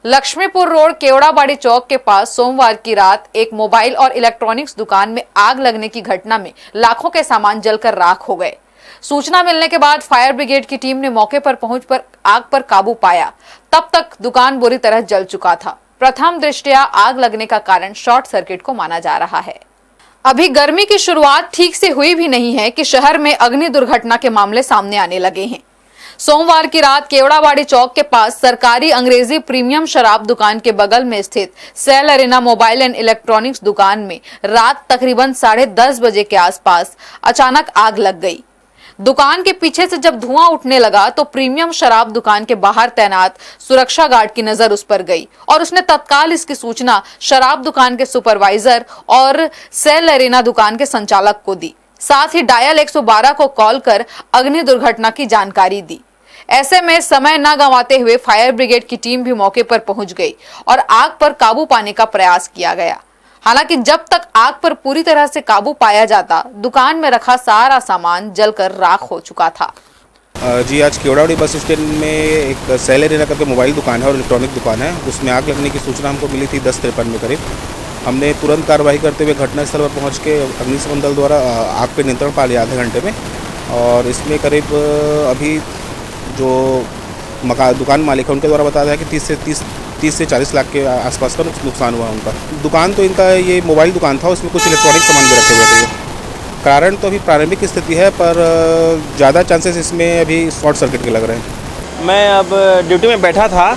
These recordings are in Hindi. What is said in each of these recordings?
लक्ष्मीपुर रोड केवड़ाबाड़ी चौक के पास सोमवार की रात एक मोबाइल और इलेक्ट्रॉनिक्स दुकान में आग लगने की घटना में लाखों के सामान जलकर राख हो गए। सूचना मिलने के बाद फायर ब्रिगेड की टीम ने मौके पर पहुंच कर आग पर काबू पाया। तब तक दुकान बुरी तरह जल चुका था। प्रथम दृष्टया आग लगने का कारण शॉर्ट सर्किट को माना जा रहा है। अभी गर्मी की शुरुआत ठीक से हुई भी नहीं है कि शहर में अग्नि दुर्घटना के मामले सामने आने लगे हैं। सोमवार की रात केवड़ाबाड़ी चौक के पास सरकारी अंग्रेजी प्रीमियम शराब दुकान के बगल में स्थित Cell Arena mobile and electronics दुकान में रात तकरीबन 10:30 बजे के आसपास अचानक आग लग गई। दुकान के पीछे से जब धुआं उठने लगा तो प्रीमियम शराब दुकान के बाहर तैनात सुरक्षा गार्ड की नजर उस पर गई और उसने तत्काल इसकी सूचना शराब दुकान के सुपरवाइजर और सेल अरेना दुकान के संचालक को दी। साथ ही डायल 112 को कॉल कर अग्नि दुर्घटना की जानकारी दी। ऐसे में समय न गंवाते हुए फायर ब्रिगेड की टीम भी मौके पर पहुंच गई और आग पर काबू पाने का प्रयास किया गया। हालांकि जब तक आग पर पूरी तरह से काबू पाया जाता, दुकान में रखा सारा सामान जलकर राख हो चुका था। जी, आज केवड़ाबाड़ी बस स्टैंड में एक सेल अरेना करके मोबाइल दुकान है और इलेक्ट्रॉनिक दुकान है, उसमें आग लगने की सूचना हमको मिली थी 10:53 में करीब। हमने तुरंत कार्रवाई करते हुए घटनास्थल पर पहुंच के अग्निशमन दल द्वारा आग पे नियंत्रण पा लिया आधे घंटे में। और इसमें करीब अभी जो दुकान मालिक है उनके द्वारा बताया है कि 30 से 40 लाख के आसपास का नुकसान हुआ उनका। दुकान तो इनका ये मोबाइल दुकान था, उसमें कुछ इलेक्ट्रॉनिक सामान भी रखे हुए थे। कारण तो अभी प्रारंभिक स्थिति है, पर ज़्यादा चांसेस इसमें अभी शॉर्ट सर्किट के लग रहे हैं। मैं अब ड्यूटी में बैठा था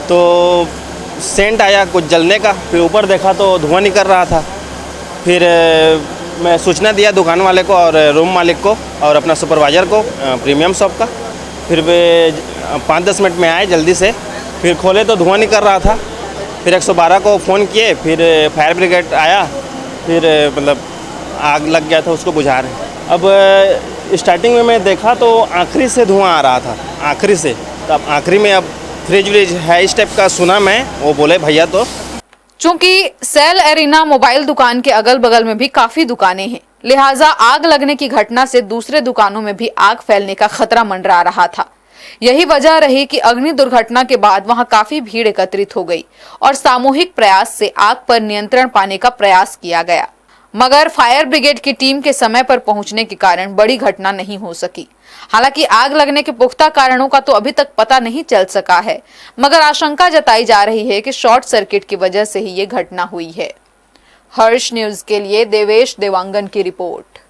तो सेंट आया कुछ जलने का, फिर ऊपर देखा तो धुआं निकल रहा था। फिर मैं सूचना दिया दुकान वाले को और रूम मालिक को और अपना सुपरवाइज़र को प्रीमियम शॉप का। फिर वे 5-10 मिनट में आए जल्दी से, फिर खोले तो धुआं निकल रहा था। फिर 112 को फ़ोन किए, फिर फायर ब्रिगेड आया, फिर मतलब आग लग गया था, उसको बुझा रहे हैं। अब स्टार्टिंग में मैं देखा तो आखिरी से धुआं आ रहा था, आखिरी से। तब आखिरी में अब फ्रिज व्रिज है इस टाइप का सुना मैं, वो बोले भैया। तो चूंकि सेल अरेना मोबाइल दुकान के अगल बगल में भी काफी दुकानें हैं, लिहाजा आग लगने की घटना से दूसरे दुकानों में भी आग फैलने का खतरा मंडरा रहा था। यही वजह रही कि अग्नि दुर्घटना के बाद वहां काफी भीड़ एकत्रित हो गई और सामूहिक प्रयास से आग पर नियंत्रण पाने का प्रयास किया गया। मगर फायर ब्रिगेड की टीम के समय पर पहुंचने के कारण बड़ी घटना नहीं हो सकी। हालांकि आग लगने के पुख्ता कारणों का तो अभी तक पता नहीं चल सका है, मगर आशंका जताई जा रही है कि शॉर्ट सर्किट की वजह से ही ये घटना हुई है। हर्ष न्यूज के लिए देवेश देवांगन की रिपोर्ट।